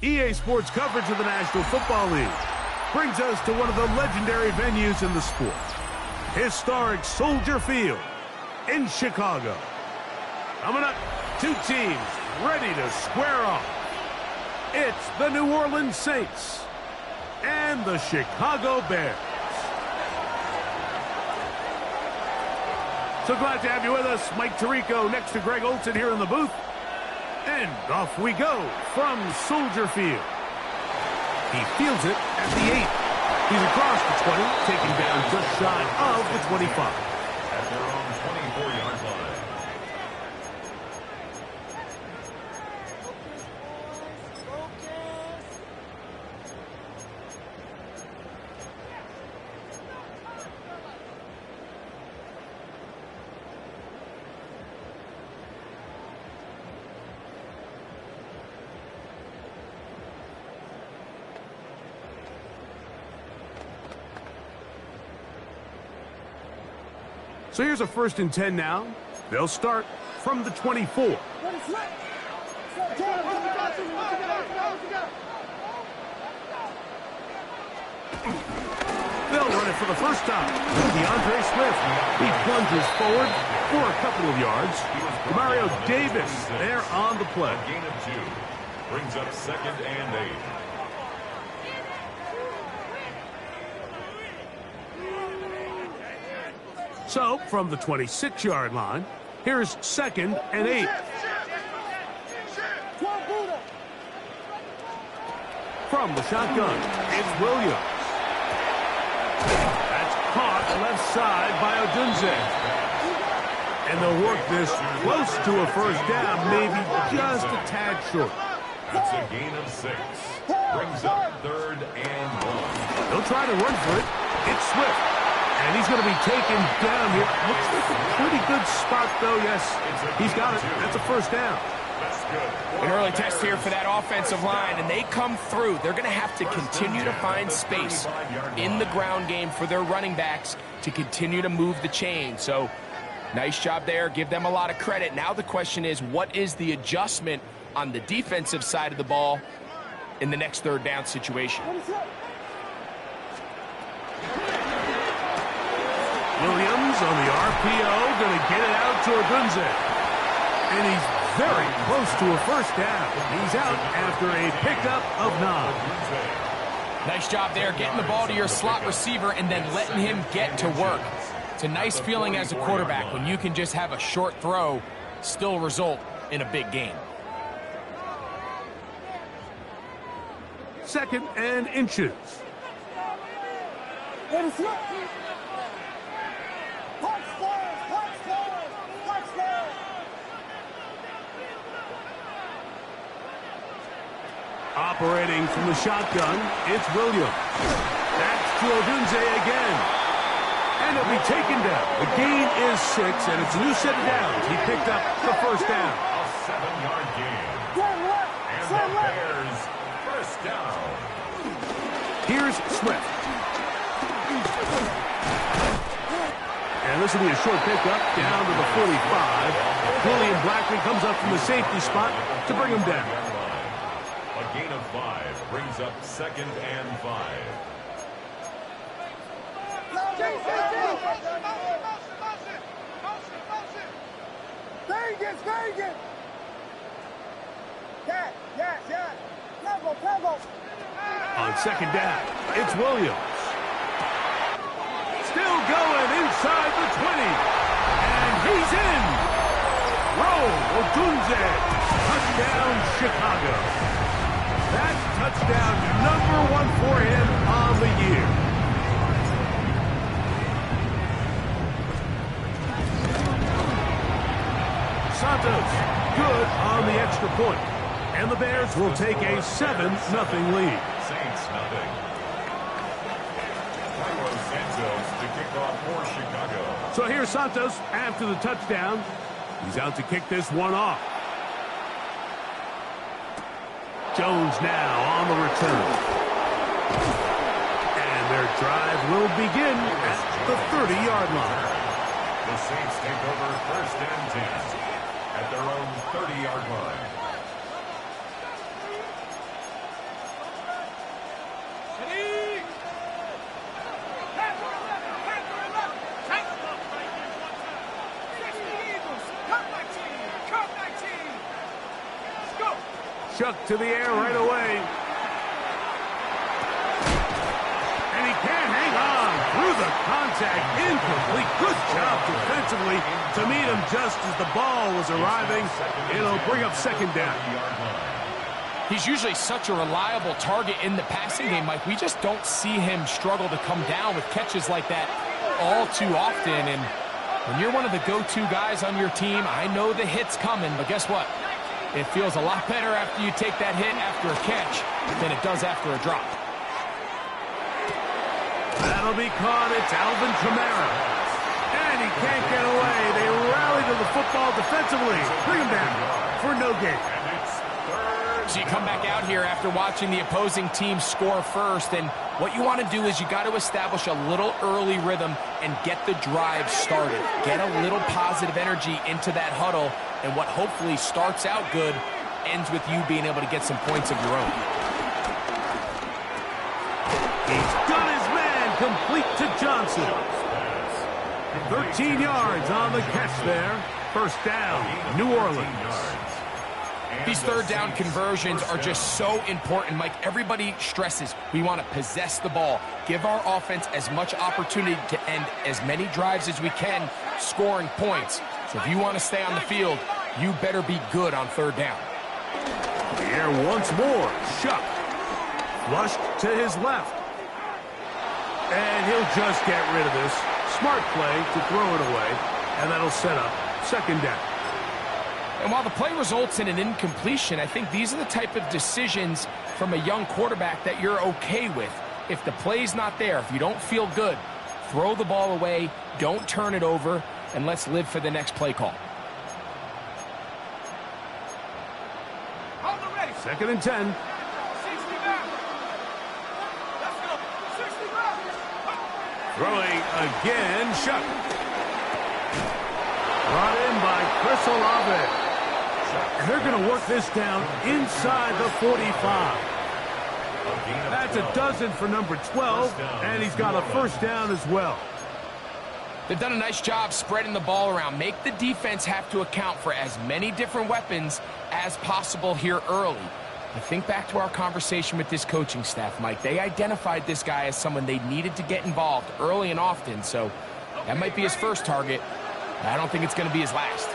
EA Sports coverage of the National Football League brings us to one of the legendary venues in the sport, historic Soldier Field in Chicago. Coming up, two teams ready to square off. It's the New Orleans Saints and the Chicago Bears. So glad to have you with us. Mike Tirico next to Greg Olson here in the booth. And off we go from Soldier Field. He fields it at the 8. He's across the 20, taking down just shy of the 25. At their own 24-yard line. So here's a 1st and 10 now. They'll start from the 24. They'll run it for the first time. DeAndre Swift. He plunges forward for a couple of yards. Mario Davis there on the play. A gain of 2. Brings up 2nd and 8. So, from the 26-yard line, here's 2nd and 8. From the shotgun, it's Williams. That's caught left side by Odunze. And they'll work this close to a first down, maybe just a tad short. That's a gain of 6. Brings up 3rd and 1. They'll try to run for it. It's Swift. And he's going to be taken down here. Looks like a pretty good spot, though. Yes, he's got it. That's a first down. That's good. An early test here for that offensive line, and they come through. They're going to have to continue to find space in the ground game for their running backs to continue to move the chain. So, nice job there. Give them a lot of credit. Now the question is, what is the adjustment on the defensive side of the ball in the next 3rd down situation? Williams on the RPO, going to get it out to Odunze. And he's very close to a first down. He's out after a pickup of 9. Nice job there, getting the ball to your slot receiver and then letting him get to work. It's a nice feeling as a quarterback when you can just have a short throw, still result in a big game. 2nd and inches. Operating from the shotgun, it's Williams. That's to Odunze again. And he'll be taken down. The gain is 6, and it's a new set of downs. He picked up the first down. A 7-yard gain. And the Bears first down. Here's Swift. And this will be a short pickup down to the 45. Julian Blackman comes up from the safety spot to bring him down. A gain of 5 brings up 2nd and 5. Vegas! Yes. Level. On 2nd down, it's Williams. Still going inside the 20. And he's in. Roll Odunze. Touchdown, Chicago. That's touchdown number 1 for him on the year. Santos, good on the extra point. And the Bears will take a 7-0 lead. Saints nothing. Carlos Santos to kick off for Chicago. So here's Santos after the touchdown. He's out to kick this one off. Jones now on the return. And their drive will begin at the 30-yard line. The Saints take over 1st and 10 at their own 30-yard line. chucked to the air right away. And he can't hang on through the contact. Incomplete. Good job defensively to meet him just as the ball was arriving. It'll bring up second down. He's usually such a reliable target in the passing game, Mike. We just don't see him struggle to come down with catches like that all too often. And when you're one of the go-to guys on your team, I know the hit's coming, but guess what? It feels a lot better after you take that hit after a catch than it does after a drop. That'll be caught. It's Alvin Kamara. And he can't get away. They rally to the football defensively. Bring him down for no gain. So you come back out here after watching the opposing team score first, and what you want to do is you got to establish a little early rhythm and get the drive started. Get a little positive energy into that huddle, and what hopefully starts out good ends with you being able to get some points of your own. He's done his man, complete to Johnson. 13 yards on the catch there. First down, New Orleans. These third down conversions are just so important, Mike. Everybody stresses we want to possess the ball, give our offense as much opportunity to end as many drives as we can, scoring points. So if you want to stay on the field, you better be good on third down. The air once more. Shuck. Flushed to his left. And he'll just get rid of this. Smart play to throw it away, and that'll set up second down. And while the play results in an incompletion, I think these are the type of decisions from a young quarterback that you're okay with. If the play's not there, if you don't feel good, throw the ball away, don't turn it over, and let's live for the next play call. Second and 10. Throwing again, Shuck. Brought in by Chris Olave. And they're going to work this down inside the 45. That's a dozen for number 12, and he's got a first down as well. They've done a nice job spreading the ball around. Make the defense have to account for as many different weapons as possible here early. I think back to our conversation with this coaching staff, Mike. They identified this guy as someone they needed to get involved early and often, so that might be his first target. I don't think it's going to be his last.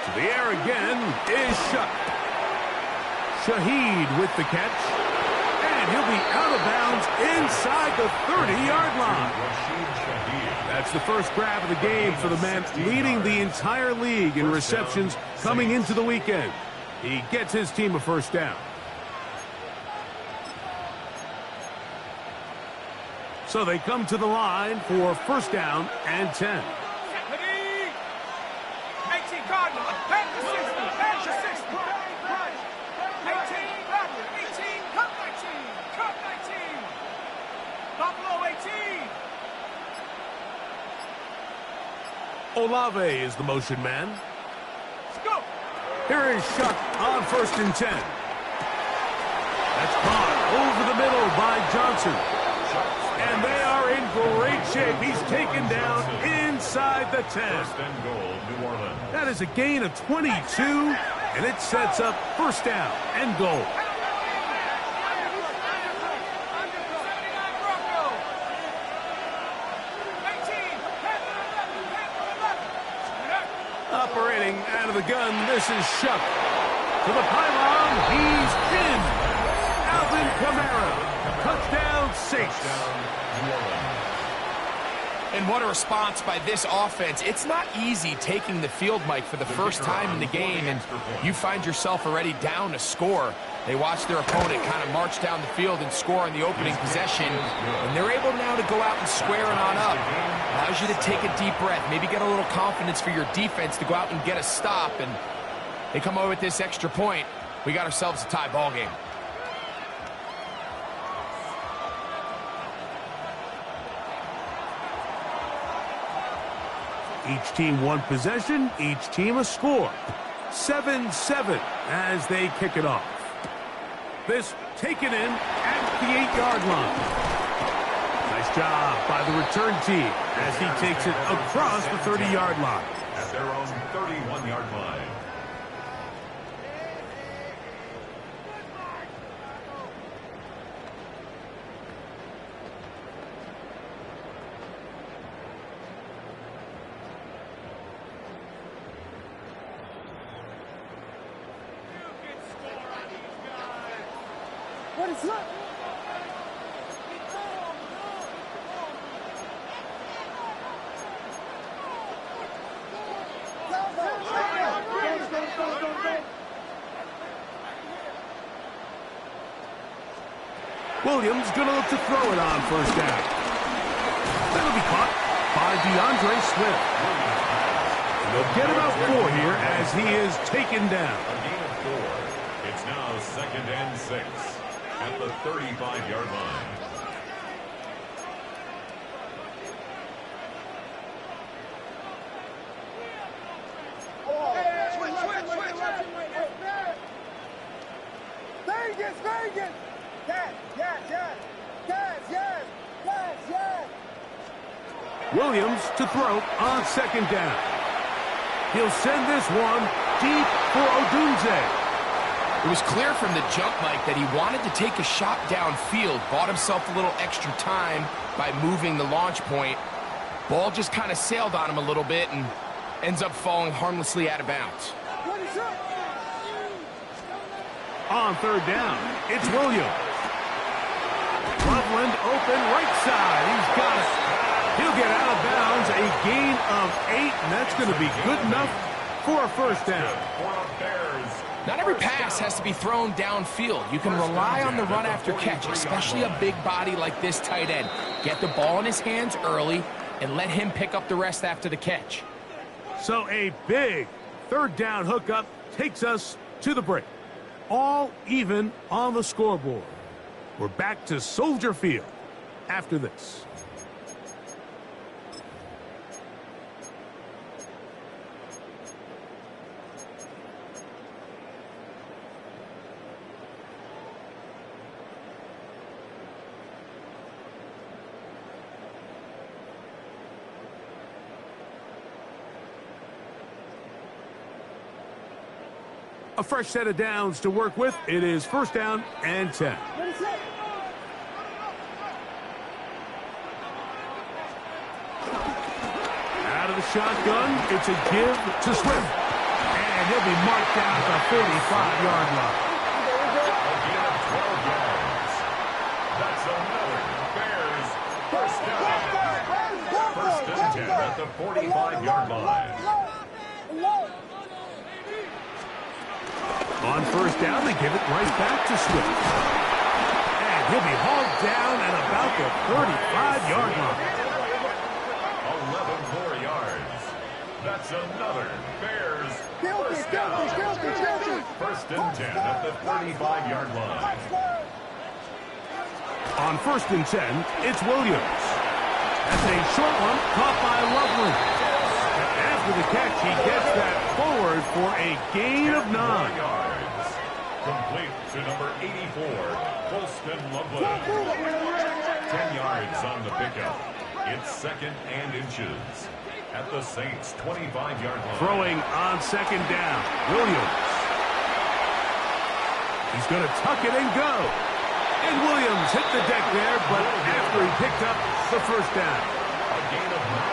To the air again is Shuck. Shaheed with the catch. And he'll be out of bounds inside the 30-yard line. That's the first grab of the game for the man leading the entire league in receptions coming into the weekend. He gets his team a first down. So they come to the line for first down and 10. Olave is the motion man. Here is Shuck on first and 10. That's caught over the middle by Johnson. And they are in great shape. He's taken down inside the 10. That is a gain of 22, and it sets up first down and goal. Operating out of the gun, this is Shuck. To the pylon, he's in. Alvin Kamara, touchdown 6. And what a response by this offense. It's not easy taking the field, Mike, for the first time in the game, and you find yourself already down a score. They watch their opponent kind of march down the field and score on the opening possession, and they're able now to go out and square it on up. Allows you to take a deep breath, maybe get a little confidence for your defense to go out and get a stop, and they come away with this extra point. We got ourselves a tie ball game. Each team one possession, each team a score. 7-7 as they kick it off. This taken in at the 8-yard line. Nice job by the return team as he takes it across the 30-yard line. At their own 31-yard line. What is up? Williams going to look to throw it on first down. That'll be caught by DeAndre Swift. They'll get about 4 here as he is taken down. A gain of 4. It's now 2nd and 6 at the 35-yard line. Vegas! Yes! Williams to throw on 2nd down. He'll send this one deep for Odunze. It was clear from the jump, Mike, that he wanted to take a shot downfield, bought himself a little extra time by moving the launch point. Ball just kind of sailed on him a little bit and ends up falling harmlessly out of bounds. On 3rd down, it's Williams. Loveland open right side. He's got it. He'll get out of bounds. A gain of 8, and that's going to be good enough for a first down. Not every pass has to be thrown downfield. You can rely on the run after catch, especially a big body like this tight end. Get the ball in his hands early and let him pick up the rest after the catch. So a big 3rd down hookup takes us to the break. All even on the scoreboard. We're back to Soldier Field after this. A fresh set of downs to work with. It is 1st down and 10. Out of the shotgun, it's a give to Swift. And he'll be marked down at the 45-yard line. A gain of 12 yards. That's another Bears first down. 1st and 10 at the 45-yard line. On 1st down, they give it right back to Swift. And he'll be hauled down at about the 35-yard line. 11 more yards. That's another Bears first down. 1st and 10 at the 35-yard line. On 1st and 10, it's Williams. That's a short one caught by Loveland. After the catch, he gets that forward for a gain of 9. Yards. Complete to number 84, Colston Loveland. 10 yards on the pickup. It's 2nd and inches at the Saints' 25-yard line. Throwing on 2nd down, Williams. He's going to tuck it and go. And Williams hit the deck there, but after he picked up the 1st down.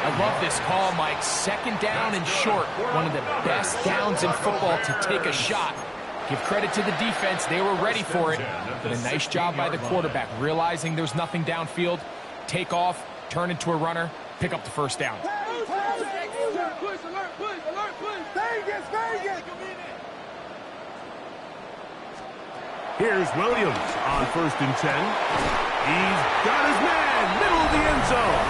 I love this call, Mike. 2nd down and short. One of the best downs in football to take a shot. Give credit to the defense. They were ready for it. But a nice job by the quarterback, realizing there's nothing downfield. Take off, turn into a runner, pick up the 1st down. Here's Williams on 1st and 10. He's got his man, middle of the end zone.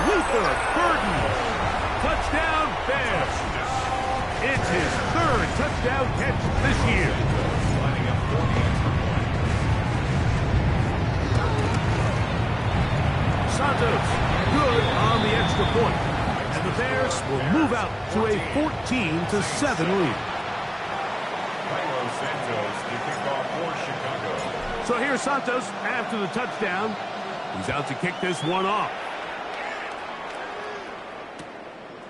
Luther Burden. Touchdown, Bears. It's his 3rd touchdown catch this year. Santos good on the extra point. And the Bears will move out to a 14-7 lead. Santos to kick off for Chicago. So here's Santos after the touchdown. He's out to kick this one off.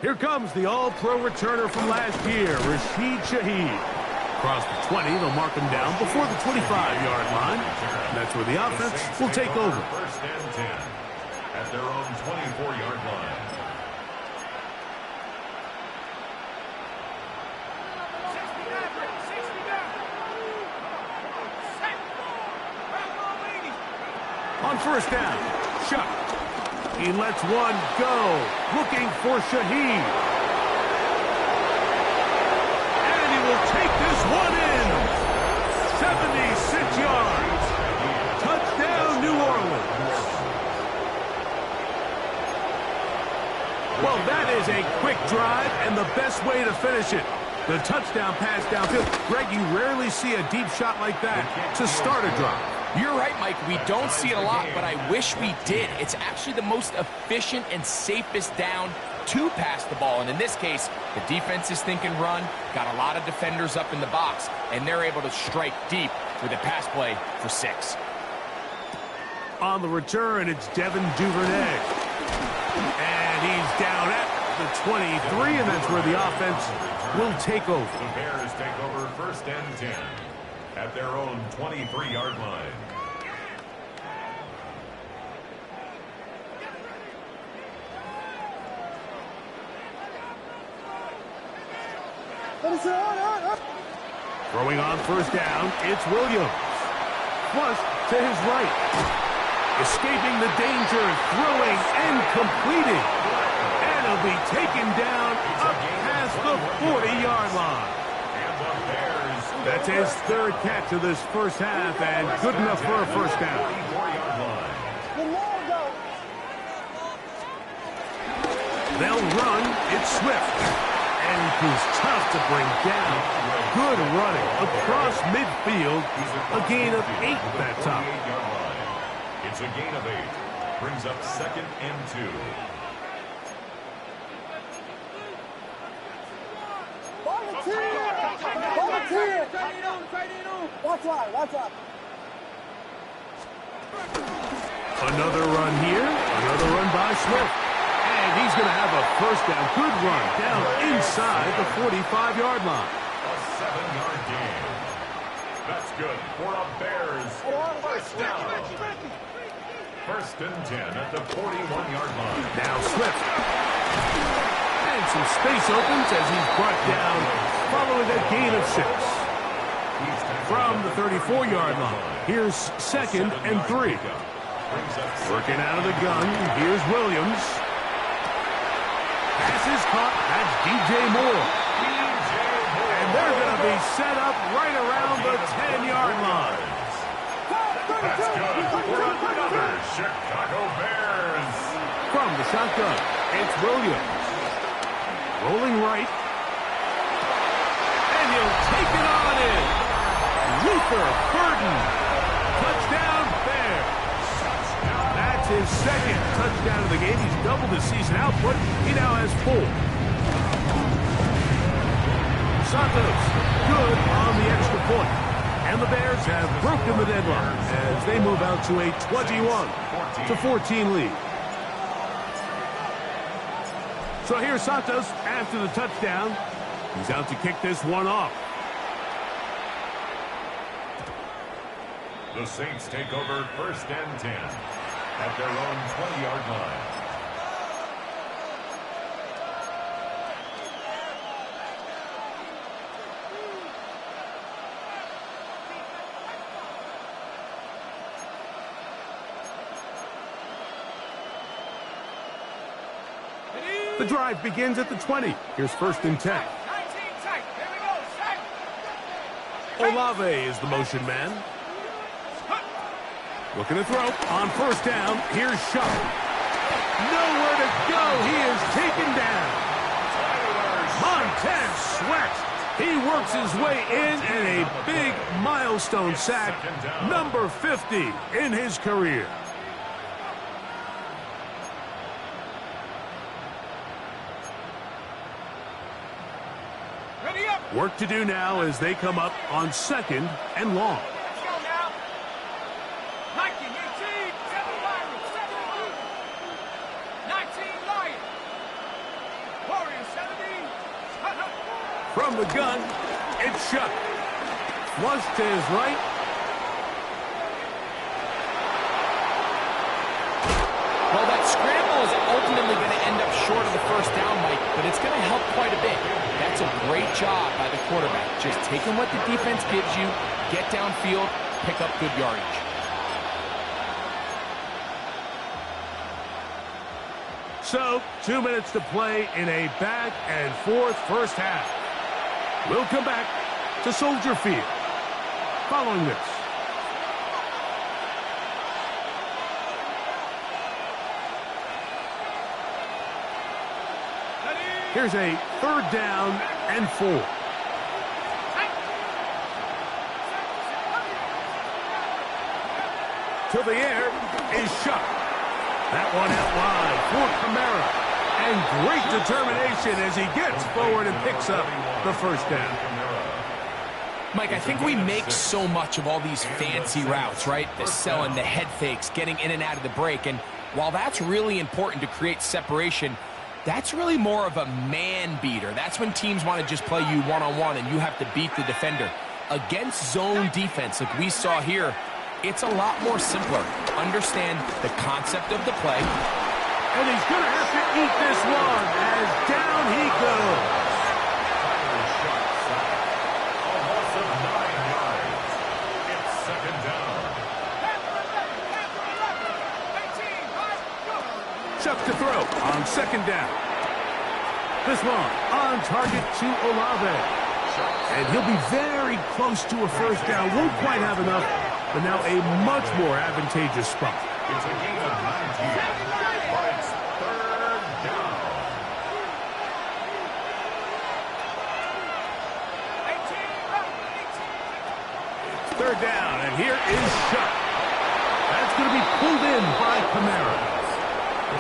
Here comes the all-pro returner from last year, Rashid Shaheed. Across the 20, they'll mark him down before the 25-yard line. And that's where the offense will take over. First and 10 at their own 24-yard line. On first down, Chuck. He lets one go, looking for Shaheed. And he will take this one in. 76 yards. Touchdown, New Orleans. Well, that is a quick drive and the best way to finish it. The touchdown pass downfield. Greg, you rarely see a deep shot like that to start a drive. You're right, Mike. We don't see it a lot, but I wish we did. It's actually the most efficient and safest down to pass the ball. And in this case, the defense is thinking run, got a lot of defenders up in the box, and they're able to strike deep with a pass play for 6. On the return, it's Devin Duvernay. And he's down at the 23, and that's where the offense will take over. The Bears take over first and 10 at their own 23-yard line. Throwing on first down, it's Williams. Flush to his right. Escaping the danger, throwing and completing. And he'll be taken down up past the 40-yard line. That's his third catch of this first half, and good enough for a first down. They'll run. It's Swift. And he's tough to bring down. Good running across midfield. A gain of 8 that time. It's a gain of 8. Brings up second and 2. Watch out. Another run here. Another run by Swift. And he's going to have a first down. Good run down inside the 45-yard line. A 7-yard gain. That's good for a Bears first down. First and 10 at the 41-yard line. Now Swift. And some space opens as he's brought down following a gain of 6. From the 34-yard line, here's second and 3. Working out of the gun, here's Williams. Pass is caught, that's DJ Moore. And they're going to be set up right around the 10-yard line. That's good for another Chicago Bears. From the shotgun, it's Williams. Rolling right. And he'll take it on in. Luther Burden. Touchdown, Bears. That's his second touchdown of the game. He's doubled his season output. He now has 4. Santos, good on the extra point. And the Bears have broken the deadline as they move out to a 21-14 lead. So here's Santos after the touchdown. He's out to kick this one off. The Saints take over first and 10 at their own 20-yard line. The drive begins at the 20. Here's first and 10. Olave is the motion man. Looking to throw on first down. Here's Shuck. Nowhere to go. He is taken down. Montez Sweat. He works his way in and a big milestone sack. Number 50 in his career. Work to do now as they come up on second and long. From the gun, it's Shuck. Flush to his right. Well, that scramble is ultimately going to end up short of the first down, Mike, but it's going to help quite a bit. That's a great job by the quarterback. Just taking what the defense gives you, get downfield, pick up good yardage. So, 2 minutes to play in a back-and-forth first half. We'll come back to Soldier Field following this. Here's a 3rd down and 4. To the air is Shuck. That one out wide for Kamara. And great determination as he gets forward and picks up the first down. Mike, I think we make so much of all these fancy routes, right? The selling, the head fakes, getting in and out of the break. And while that's really important to create separation, that's really more of a man beater. That's when teams want to just play you one-on-one and you have to beat the defender. Against zone defense like we saw here, it's a lot more simpler. Understand the concept of the play. And he's going to have to eat this one as down he goes. A loss of 9 yards. It's 2nd down. Chuck to throw on 2nd down. This one on target to Olave. And he'll be very close to a first down. Won't quite have enough, but now a much more advantageous spot. It's a gain of 19, but it's 3rd down. It's 3rd down, and here is Shuck. That's going to be pulled in by Kamara.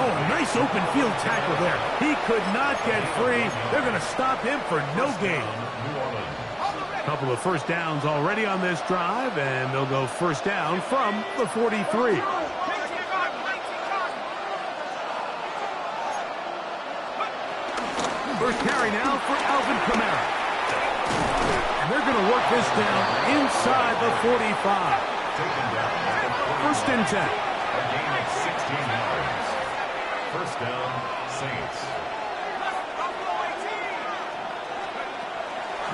Oh, nice open field tackle there. He could not get free. They're going to stop him for no gain. A couple of first downs already on this drive, and they'll go first down from the 43. First carry now for Alvin Kamara. And they're going to work this down inside the 45. 1st and 10. A gain of 16 yards. First down, Saints.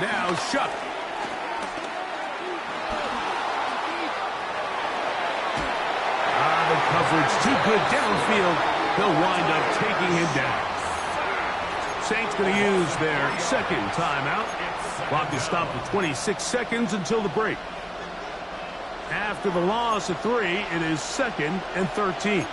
Now Shuck. The coverage too good downfield. They'll wind up taking him down. Saints going to use their 2nd timeout. Clock is stopped at 26 seconds until the break. After the loss of 3, it is 2nd and 13.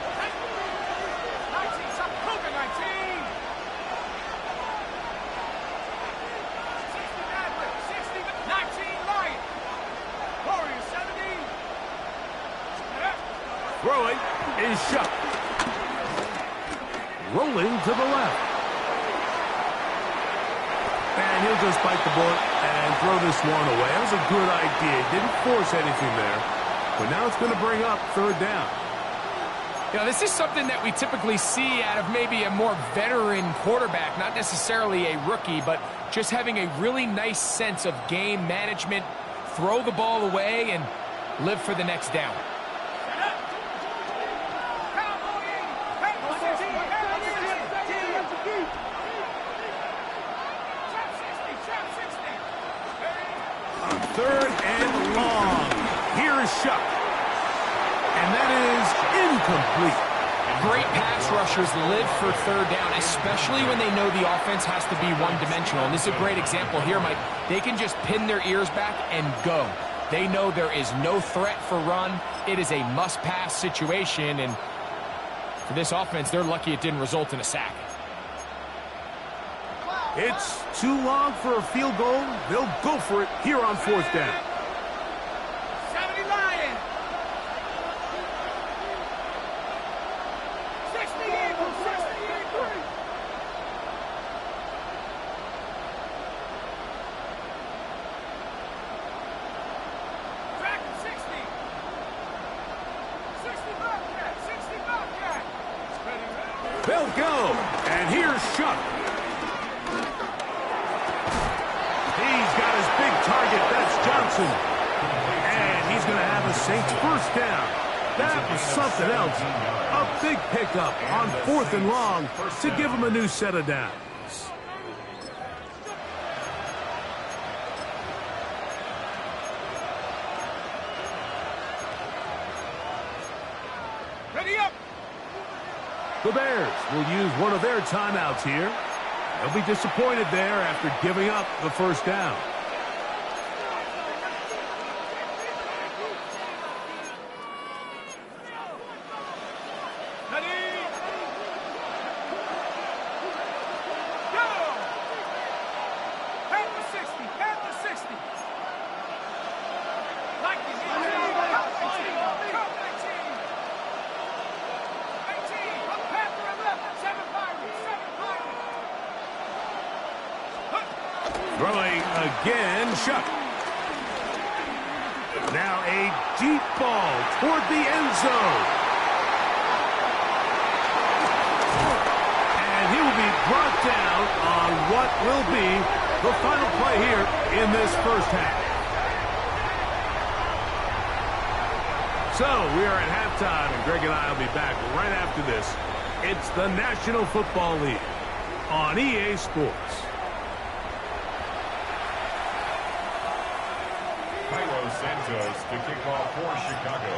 Throwing is Shuck. Rolling to the left. And he'll just bite the bullet and throw this one away. That was a good idea. Didn't force anything there. But now it's going to bring up 3rd down. You know, this is something that we typically see out of maybe a more veteran quarterback, not necessarily a rookie, but just having a really nice sense of game management, throw the ball away, and live for the next down. On 3rd and long. Here is Shuck. And that is incomplete. Great pass rushers live for 3rd down, especially when they know the offense has to be one-dimensional. And this is a great example here, Mike. They can just pin their ears back and go. They know there is no threat for run. It is a must-pass situation. And for this offense, they're lucky it didn't result in a sack. It's too long for a field goal. They'll go for it here on 4th down. 70 Lions. 60 Eagles. 60 Eagles. Track 60. 60 Bobcat. 60 Bobcat. They'll go. And here's Shuck. Johnson. And he's going to have a Saints first down. That was something else. A big pickup on 4th and long to give him a new set of downs. Ready up. The Bears will use one of their timeouts here. They'll be disappointed there after giving up the first down. Throwing again, Shuck. Now a deep ball toward the end zone. And he will be brought down on what will be the final play here in this first half. So we are at halftime, and Greg and I will be back right after this. It's the National Football League on EA Sports. Santos to kick off for Chicago.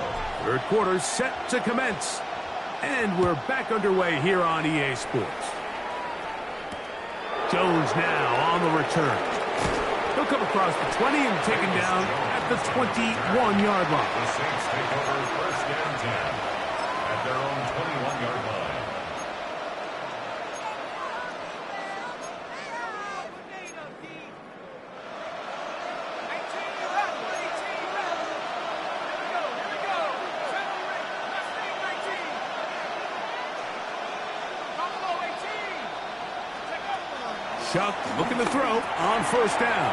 Third quarter set to commence. And we're back underway here on EA Sports. Jones now on the return. He'll come across the 20 and taken down at the 21-yard line. The Saints take over first and 10 at their own 21-yard line. Chuck looking to throw on first down.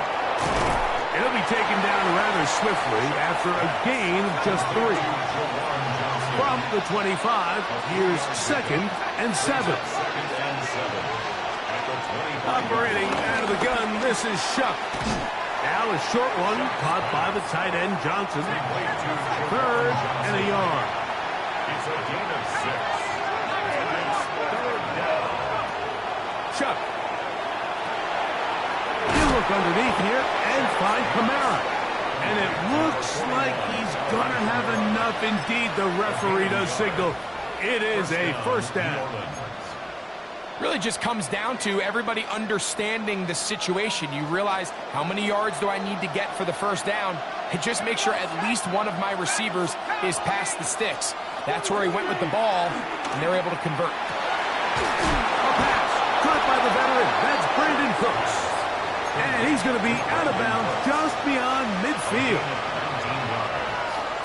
It'll be taken down rather swiftly after a gain of just 3. From the 25, here's 2nd and 7. Operating out of the gun, this is Shuck. Now a short one caught by the tight end Johnson. 3rd and a yard. It's a gain of 6. And it's 3rd down. Chuck. Look underneath here and find Kamara. And it looks like he's going to have enough. Indeed, the referee does signal. It is a first down. Really just comes down to everybody understanding the situation. You realize how many yards do I need to get for the first down? And just make sure at least one of my receivers is past the sticks. That's where he went with the ball, and they're able to convert. A pass caught by the veteran. That's Brandon Cooks. And he's going to be out of bounds just beyond midfield.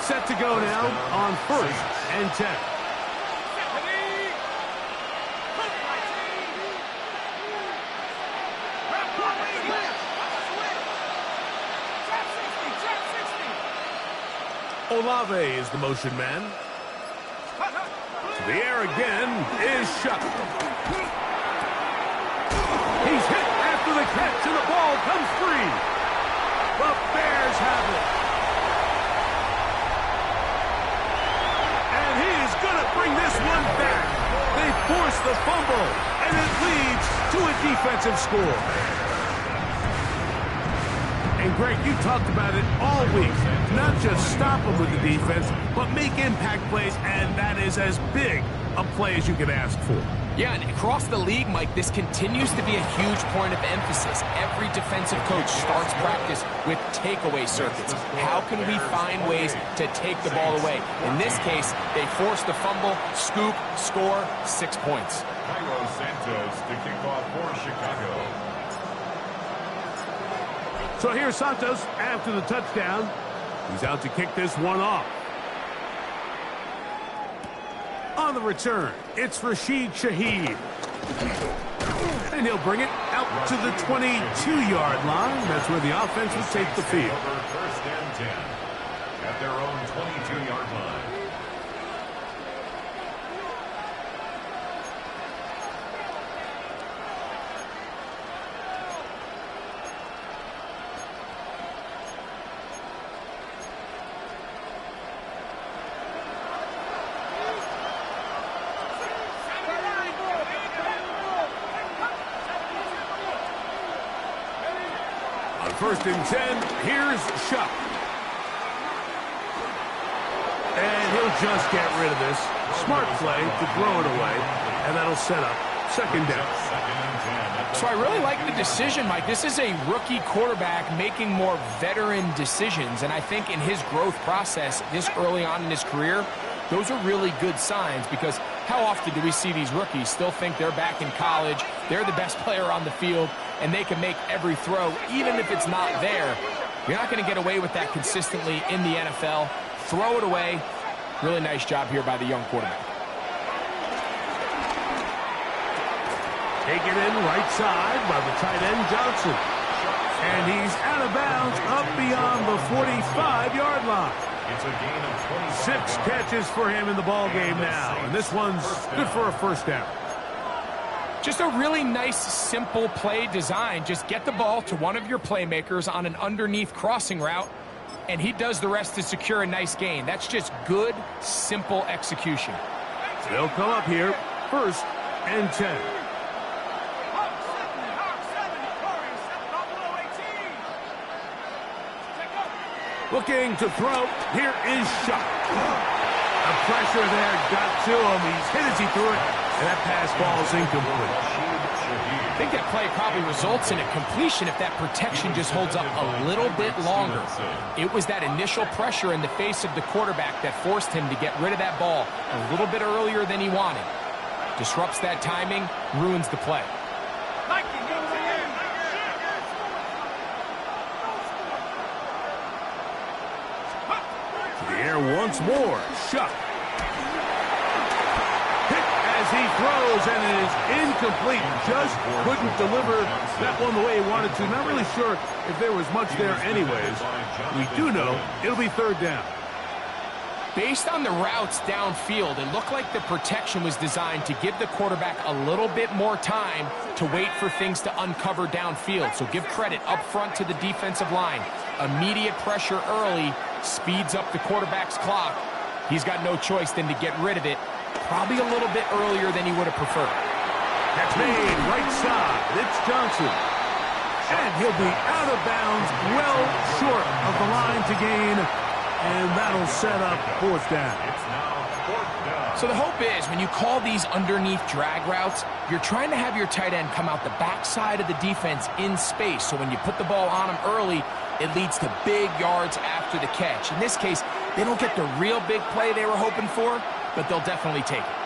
Set to go now on 1st and 10. Olave is the motion man. To the air again is Shuck. He's hit after the catch, and the ball comes free. The Bears have it. And he is going to bring this one back. They force the fumble, and it leads to a defensive score. And Greg, you talked about it all week. Not just stop them with the defense, but make impact plays, and that is as big a play as you can ask for. Yeah, and across the league, Mike, this continues to be a huge point of emphasis. Every defensive coach starts practice with takeaway circuits. How can we find ways to take the ball away? In this case, they force the fumble, scoop, score, 6 points. Cairo Santos to kick off for Chicago. So here's Santos after the touchdown. He's out to kick this one off. On the return, it's Rashid Shaheed. And he'll bring it out to the 22-yard line. That's where the offense will take the field. First and 10 at their own 22-yard line. On 1st and 10, here's Shuck. And he'll just get rid of this. Smart play to throw it away, and that'll set up 2nd down. So I really like the decision, Mike. This is a rookie quarterback making more veteran decisions, and I think in his growth process this early on in his career, those are really good signs, because how often do we see these rookies still think they're back in college, they're the best player on the field, and they can make every throw, even if it's not there. You're not going to get away with that consistently in the NFL. Throw it away. Really nice job here by the young quarterback. Taken in right side by the tight end Johnson. And he's out of bounds up beyond the 45-yard line. It's a gain of 25 6 catches for him in the ball game now. And this one's good for a 1st down. Just a really nice, simple play design. Just get the ball to one of your playmakers on an underneath crossing route, and he does the rest to secure a nice gain. That's just good, simple execution. They'll come up here, 1st and 10. Looking to throw. Here is Shuck. The pressure there got to him. He's hit as he threw it, and that pass ball is incomplete. I think that play probably results in a completion if that protection just holds up a little bit longer. It was that initial pressure in the face of the quarterback that forced him to get rid of that ball a little bit earlier than he wanted. Disrupts that timing, ruins the play. Once more, Shuck. Hit as he throws, and it is incomplete. Just couldn't deliver that one the way he wanted to. Not really sure if there was much there anyways. We do know it'll be 3rd down. Based on the routes downfield, it looked like the protection was designed to give the quarterback a little bit more time to wait for things to uncover downfield. So give credit up front to the defensive line. Immediate pressure early speeds up the quarterback's clock. He's got no choice than to get rid of it, probably a little bit earlier than he would have preferred. That's made right side. It's Johnson. And he'll be out of bounds, well short of the line to gain. And that'll set up 4th down. It's now 4th down. So the hope is when you call these underneath drag routes, you're trying to have your tight end come out the backside of the defense in space. So when you put the ball on him early, it leads to big yards after the catch. In this case, they don't get the real big play they were hoping for, but they'll definitely take it.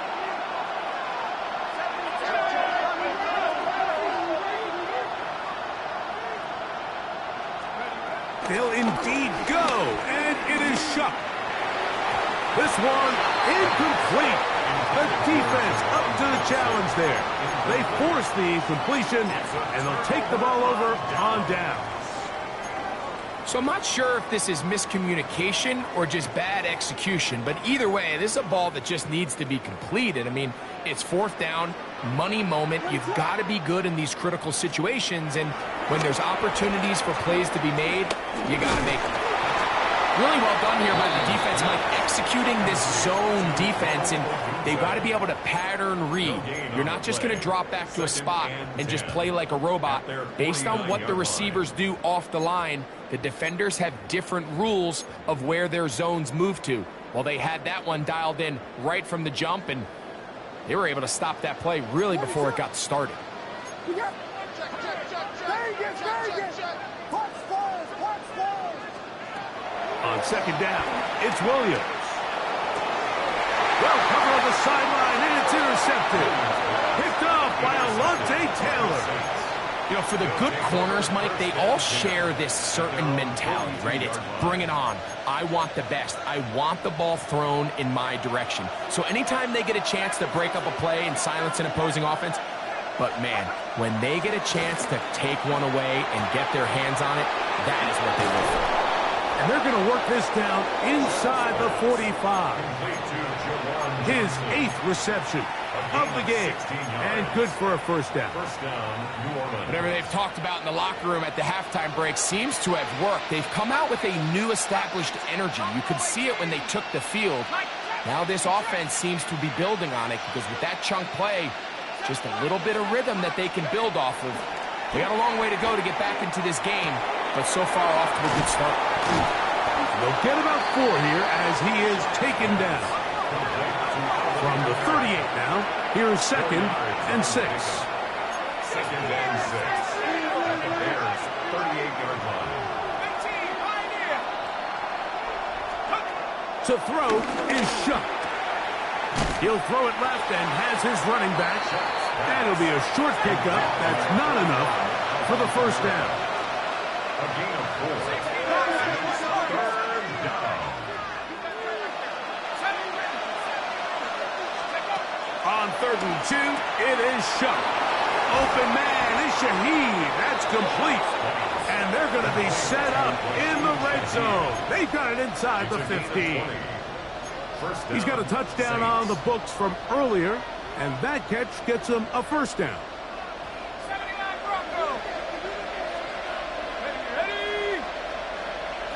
They'll indeed go, and it is Shuck. This one incomplete. The defense up to the challenge there. They force the incompletion, and they'll take the ball over on down. So I'm not sure if this is miscommunication or just bad execution, but either way, this is a ball that just needs to be completed. I mean, it's 4th down, money moment. You've got to be good in these critical situations, and when there's opportunities for plays to be made, you got to make them. Really well done here by the defense, Mike, executing this zone defense, and they've got to be able to pattern read. You're not just going to drop back to a spot and just play like a robot. Based on what the receivers do off the line, the defenders have different rules of where their zones move to. Well, they had that one dialed in right from the jump, and they were able to stop that play really before it got started. On 2nd down, it's Williams. Well covered on the sideline, and it's intercepted. Picked off by Alontae Taylor. You know, for the good corners, Mike, they all share this certain mentality, right? It's bring it on. I want the best. I want the ball thrown in my direction. So anytime they get a chance to break up a play and silence an opposing offense, but man, when they get a chance to take one away and get their hands on it, that is what they look for. And they're going to work this down inside the 45. His 8th reception of the game. And good for a 1st down. Whatever they've talked about in the locker room at the halftime break seems to have worked. They've come out with a new established energy. You could see it when they took the field. Now this offense seems to be building on it, because with that chunk play, just a little bit of rhythm that they can build off of. They got a long way to go to get back into this game. but so far off to a good start. They'll get about 4 here as he is taken down. From the 38 now, here's 2nd and 6. 2nd and 6. At the Bears' 38-yard line. 15, pioneer. To throw is shut. He'll throw it left and has his running back. That'll be a short pickup. That's not enough for the first down. A gain of 4. Third down. On 3rd and 2, it is shut. Open man is Shaheed. That's complete. And they're going to be set up in the red zone. They've got it inside the 15. He's got a touchdown on the books from earlier, and that catch gets him a first down. 79 Bronco. Ready.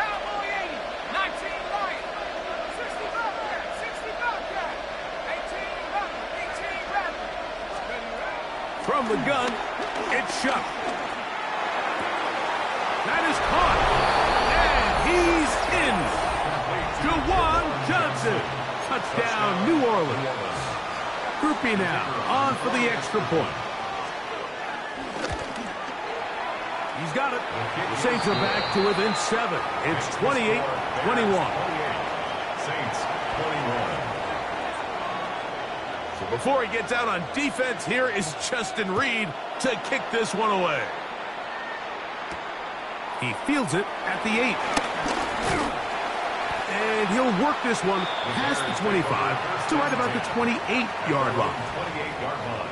Cowboy 80. 19 Lion. 60 Bobcat. 60 Bobcat. 18 Raptor. 18 Raptor. From the gun, it's shut. That is caught. And he's in. Jawan Johnson. Touchdown, New Orleans. Groupie now on for the extra point. He's got it. The Saints are back to within 7. It's 28-21. Saints 21. So before he gets out on defense, here is Justin Reed to kick this one away. He fields it at the 8. And he'll work this one past the 25 to right about the 28-yard line. 28-yard line.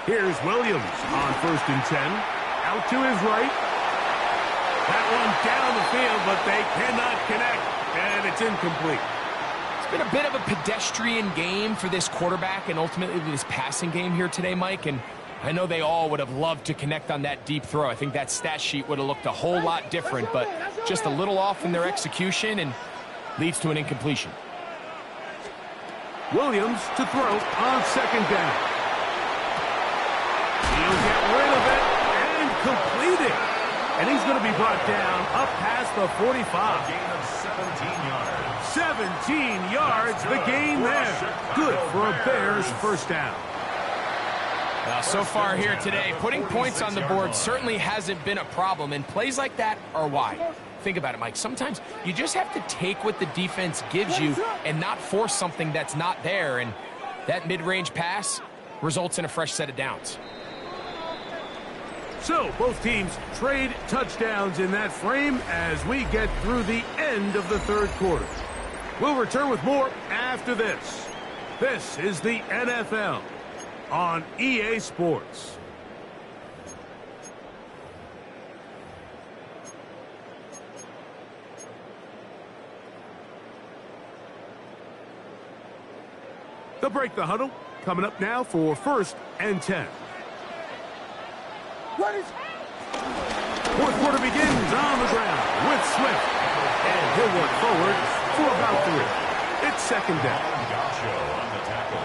Here's Williams on 1st and 10. Out to his right. That one down the field, but they cannot connect, and it's incomplete. It's been a bit of a pedestrian game for this quarterback and ultimately this passing game here today, Mike, and I know they all would have loved to connect on that deep throw. I think that stat sheet would have looked a whole lot different, but just a little off in their execution and leads to an incompletion. Williams to throw on 2nd down. He'll get rid of it and complete it. And he's going to be brought down up past the 45. A gain of 17 yards. 17 yards, the gain there. Good for a Bears first down. Well, so far here today, putting points on the board certainly hasn't been a problem, and plays like that are why. Think about it, Mike. Sometimes you just have to take what the defense gives you and not force something that's not there, and that mid-range pass results in a fresh set of downs. So both teams trade touchdowns in that frame as we get through the end of the 3rd quarter. We'll return with more after this. This is the NFL on EA Sports. They'll break the huddle. Coming up now for 1st and 10. 4th quarter begins on the ground with Swift. And he'll work forward for about 3. It's 2nd down. Gaucho on the tackle.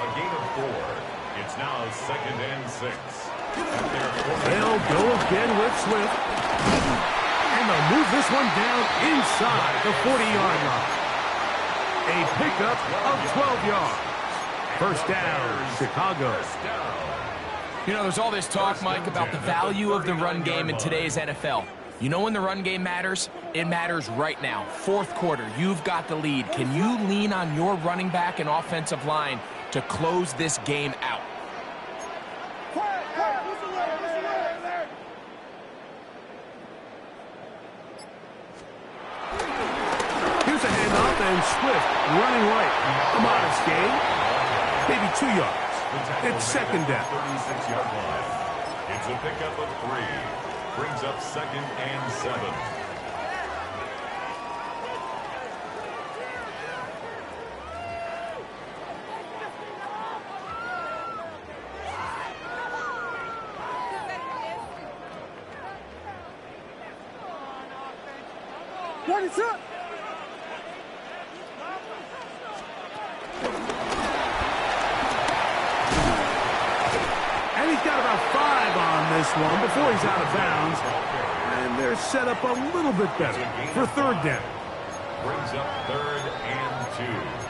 A gain of 4. It's now 2nd and 6. They'll go again with Swift. And they'll move this one down inside the 40-yard line. A pickup of 12 yards. First down, Chicago. You know, there's all this talk, Mike, about the value of the run game in today's NFL. You know when the run game matters? It matters right now. 4th quarter, you've got the lead. Can you lean on your running back and offensive line to close this game out? Here's a handoff, and Swift running right. A modest gain, maybe 2 yards. It's 2nd down. 36-yard line. It's a pickup of 3. Brings up 2nd and 7. And he's got about 5 on this one before he's out of bounds. And they're set up a little bit better for third down. Brings up 3rd and 2.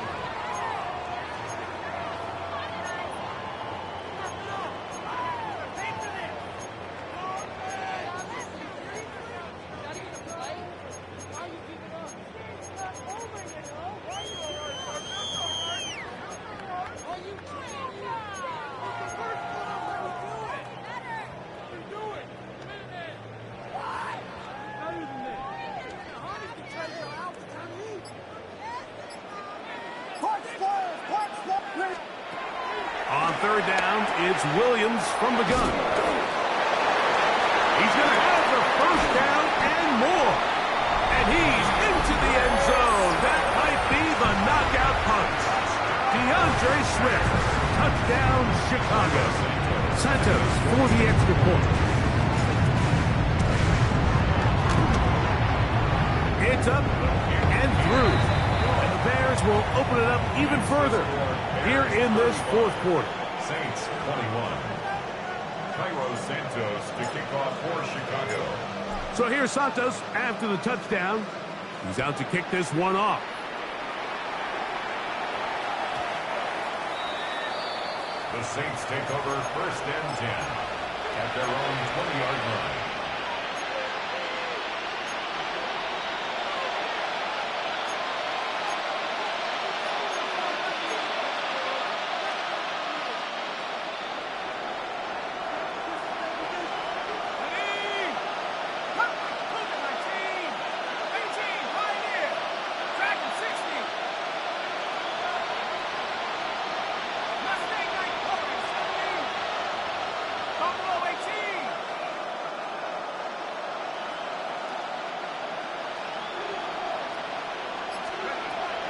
On third down, it's Williams from the gun. He's going to have the first down and more. And he's into the end zone. That might be the knockout punch. DeAndre Swift, touchdown Chicago. Santos for the extra point. It's up and through. And the Bears will open it up even further here in this fourth quarter. Saints 21. Cairo Santos to kick off for Chicago. So here's Santos after the touchdown. He's out to kick this one off. The Saints take over 1st and 10 at their own 20-yard line.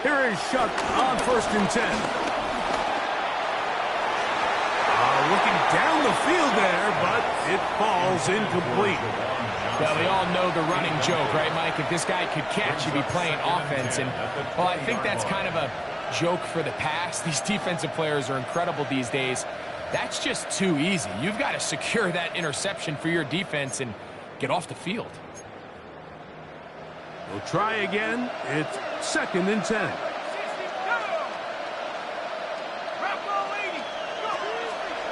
Here is Shuck on 1st and 10. Looking down the field there, but it falls incomplete. Well, we all know the running joke, right, Mike? If this guy could catch, he'd be playing offense. And, well, I think that's kind of a joke for the past. These defensive players are incredible these days. That's just too easy. You've got to secure that interception for your defense and get off the field. We'll try again. It's 2nd and 10.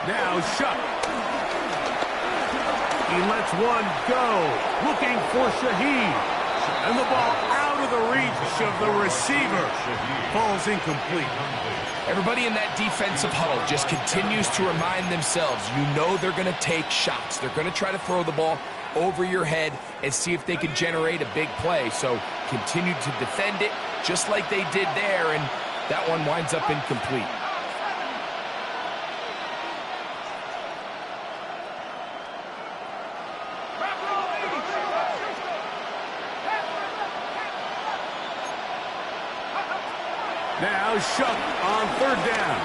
Now Shuck. He lets one go. Looking for Shaheed. And the ball out of the reach of the receiver. Falls incomplete. Everybody in that defensive huddle just continues to remind themselves, you know they're going to take shots. They're going to try to throw the ball over your head and see if they can generate a big play. So continue to defend it just like they did there, and that one winds up incomplete. Now Shuck on 3rd down.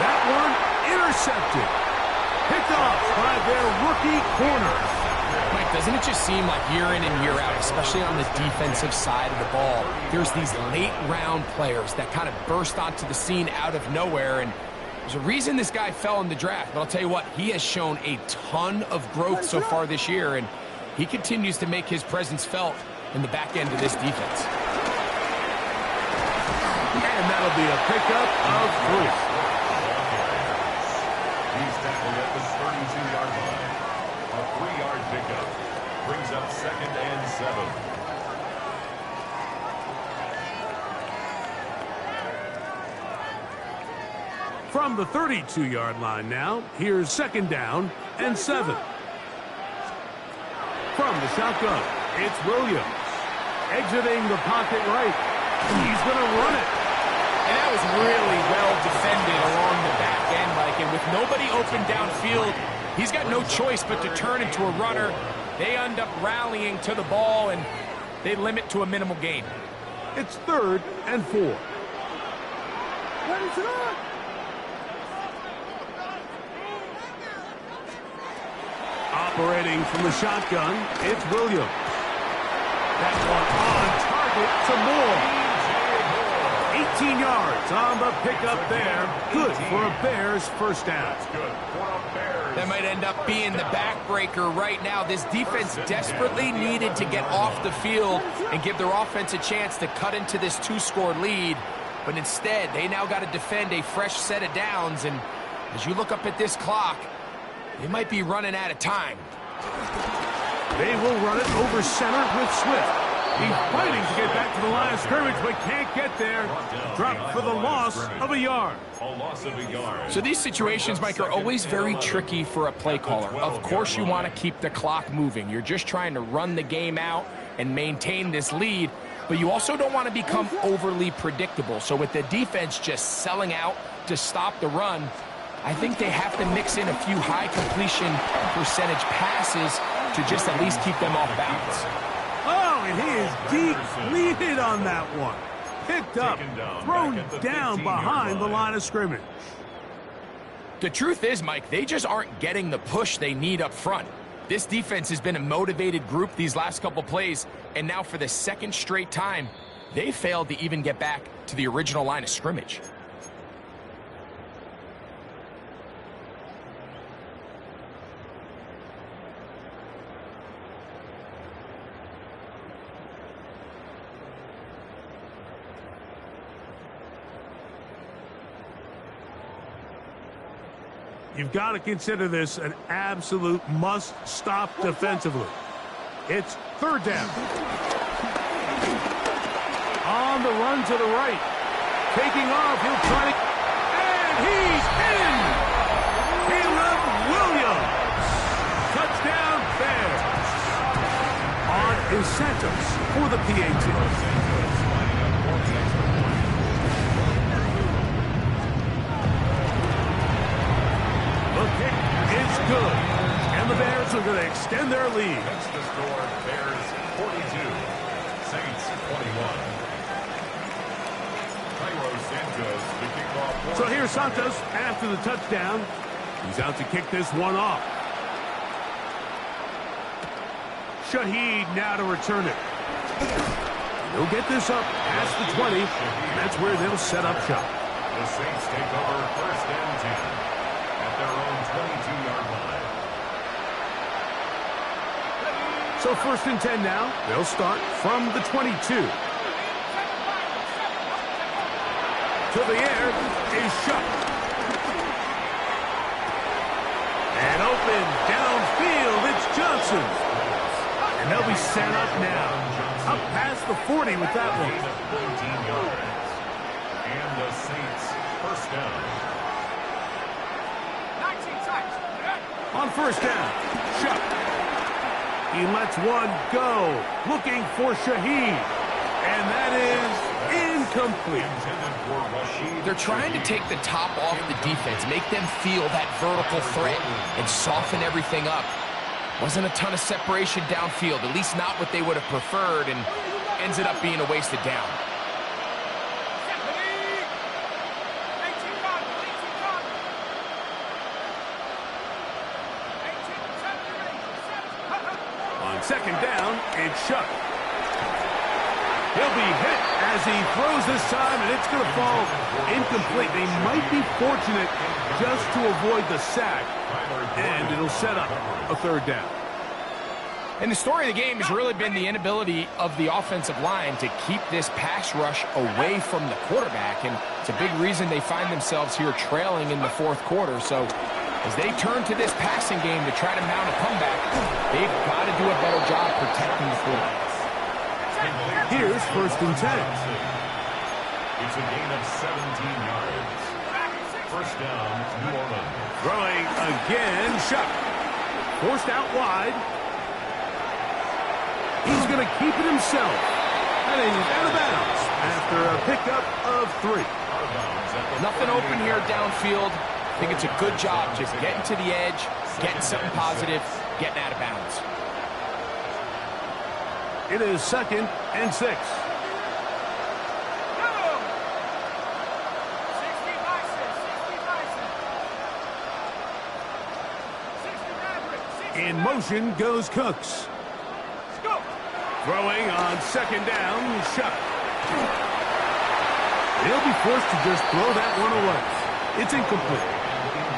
That one intercepted. Picked off by their rookie corner. Mike, doesn't it just seem like year in and year out, especially on the defensive side of the ball, there's these late-round players that kind of burst onto the scene out of nowhere, and there's a reason this guy fell in the draft. But I'll tell you what, he has shown a ton of growth so far this year, and he continues to make his presence felt in the back end of this defense. And that'll be a pickup of 3. He's tackled at the 32-yard line. A 3-yard pickup. Brings up 2nd and 7. From the 32-yard line now, here's 2nd down and 7. From the shotgun, it's Williams. Exiting the pocket right. He's going to run it. And that was really well defended along the back end, Mike. And with nobody open downfield, he's got no choice but to turn into a runner. They end up rallying to the ball, and they limit to a minimal gain. It's 3rd and 4. Operating from the shotgun, it's Williams. That one on target some more. 18 yards on the pickup there. Good for a Bears first down. That might end up being the backbreaker right now. This defense desperately needed to get off the field and give their offense a chance to cut into this 2-score lead. But instead, they now got to defend a fresh set of downs. And as you look up at this clock, they might be running out of time. They will run it over center with Swift. He's fighting to get back to the line of scrimmage, but can't get there. Dropped for the loss of a yard. So these situations, Mike, are always very tricky for a play caller. Of course you want to keep the clock moving. You're just trying to run the game out and maintain this lead, but you also don't want to become overly predictable. So with the defense just selling out to stop the run, I think they have to mix in a few high completion percentage passes to just at least keep them off balance. Oh, and he is depleted on that one. Picked up, thrown down behind the line of scrimmage. The truth is, Mike, they just aren't getting the push they need up front. This defense has been a motivated group these last couple plays, and now for the second straight time, they failed to even get back to the original line of scrimmage. You've got to consider this an absolute must-stop defensively. It's third down. On the run to the right. Taking off, he'll try to... And he's in! Caleb Williams! Touchdown Bears! On is Santos for the PAT. Good. And the Bears are going to extend their lead. That's the score. Bears 42, Saints 21. Cairo Santos, the kickoff. So here's Santos after the touchdown. He's out to kick this one off. Shaheed now to return it. He'll get this up past the 20. That's where they'll set up shop. The Saints take over first and 10 at their own 22-yard line. So first and 10 now. They'll start from the 22. To the air is Shuck. And open downfield, it's Johnson. And they'll be set up now. Up past the 40 with that one. 19 yards. And the Saints first down. 19 times. On first down, Shuck. He lets one go, looking for Shaheed. And that is incomplete. They're trying to take the top off the defense, make them feel that vertical threat, and soften everything up. Wasn't a ton of separation downfield, at least not what they would have preferred, and ends it up being a wasted down. Second down, it's Shuck. He'll be hit as he throws this time, and it's going to fall incomplete. They might be fortunate just to avoid the sack, and it'll set up a third down. And the story of the game has really been the inability of the offensive line to keep this pass rush away from the quarterback, and it's a big reason they find themselves here trailing in the fourth quarter. So as they turn to this passing game to try to mount a comeback, they've got to do a better job protecting the quarterback. Here's first and 10. It's a gain of 17 yards. First down, New Orleans. Throwing again, Shuck. Forced out wide. He's going to keep it himself. And he's out of bounds after a pickup of 3. Nothing open here downfield. I think it's a good job just getting to the edge, getting something positive, getting out of bounds. It is second and 6. In motion goes Cooks. Throwing on second down, Shuck. He'll be forced to just throw that one away. It's incomplete.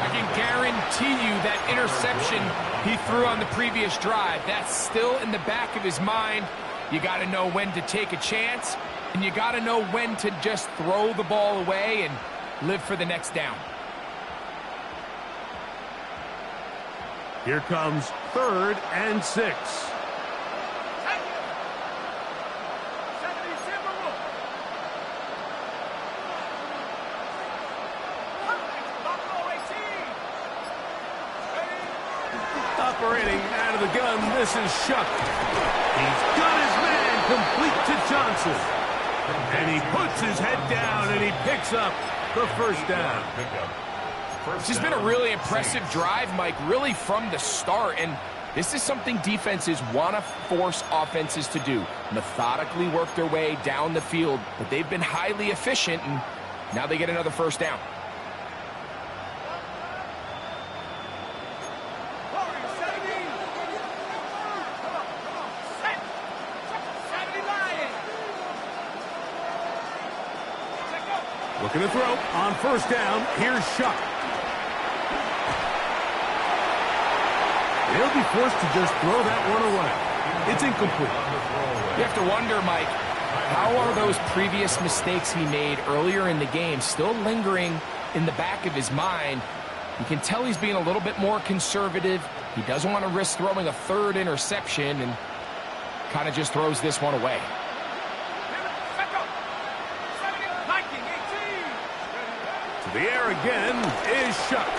I can guarantee you that interception he threw on the previous drive, that's still in the back of his mind. You got to know when to take a chance, and you got to know when to just throw the ball away and live for the next down. Here comes 3rd and 6. Operating out of the gun, this is Shuck. He's got his man complete to Johnson. And he puts his head down and he picks up the first down. It's just been a really impressive drive, Mike, really from the start. And this is something defenses want to force offenses to do. Methodically work their way down the field. But they've been highly efficient, and now they get another first down. Looking to throw on first down. Here's Shuck. He'll be forced to just throw that one away. It's incomplete. You have to wonder, Mike, how are those previous mistakes he made earlier in the game still lingering in the back of his mind? You can tell he's being a little bit more conservative. He doesn't want to risk throwing a 3rd interception and kind of just throws this one away. The air again is Shuck.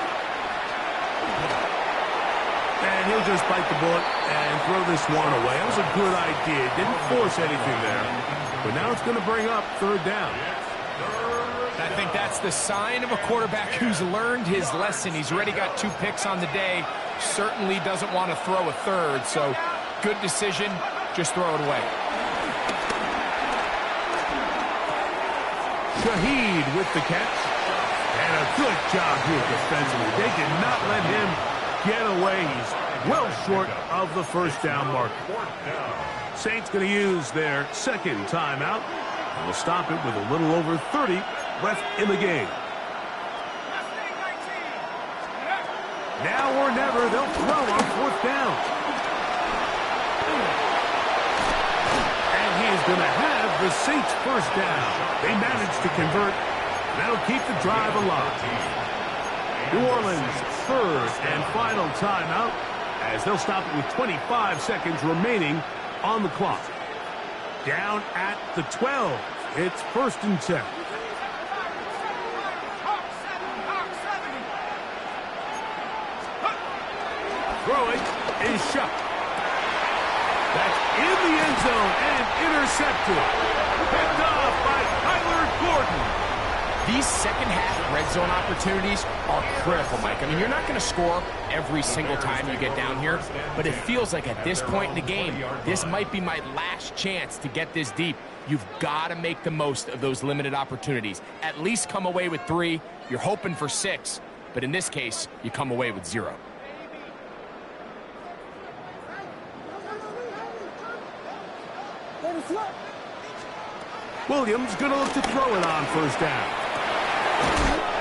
And he'll just bite the bullet and throw this one away. That was a good idea. Didn't force anything there. But now it's going to bring up 3rd down. I think that's the sign of a quarterback who's learned his lesson. He's already got 2 picks on the day. Certainly doesn't want to throw a 3rd. So good decision. Just throw it away. Shaheed with the catch. And a good job here defensively. They did not let him get away. He's well short of the first down mark. Saints going to use their 2nd timeout. And will stop it with a little over 30 left in the game. Now or never, they'll throw on 4th down. And he is going to have the Saints first down. They managed to convert. That'll keep the drive alive. New Orleans' 3rd and final timeout as they'll stop it with 25 seconds remaining on the clock. Down at the 12. It's 1st and 10. Throwing is Shuck. That's in the end zone and intercepted. Picked off by Tyler Gordon. These second-half red zone opportunities are critical, Mike. I mean, you're not going to score every single time you get down here, but it feels like at this point in the game, this might be my last chance to get this deep. You've got to make the most of those limited opportunities. At least come away with 3. You're hoping for 6, but in this case, you come away with 0. Williams going to look to throw it on first down.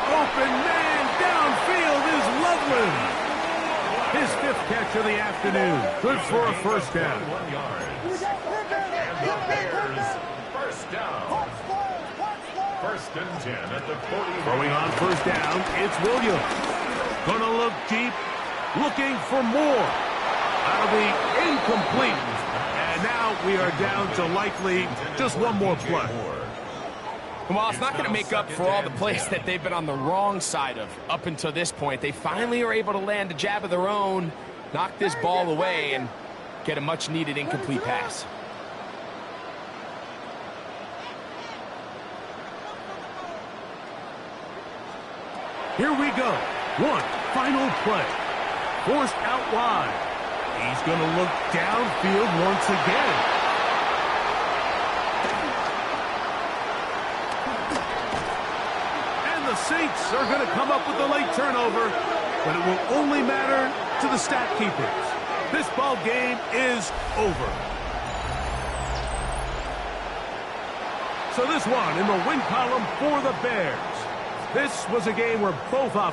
Open man downfield is Loveland. His 5th catch of the afternoon. Good for a first down. And the Bears first down. 1st and 10 at the 40. Throwing on first down, it's Williams. Going to look deep, looking for more. That'll be incomplete. And now we are down to likely just one more play. Well, it's not going to make up for all the plays that they've been on the wrong side of up until this point. They finally are able to land a jab of their own, knock this ball away, and get a much-needed incomplete pass. Here we go. One final play. Forced out wide. He's going to look downfield once again. The Saints are going to come up with a late turnover, but it will only matter to the stat keepers. This ball game is over. So this one in the win column for the Bears. This was a game where both offenses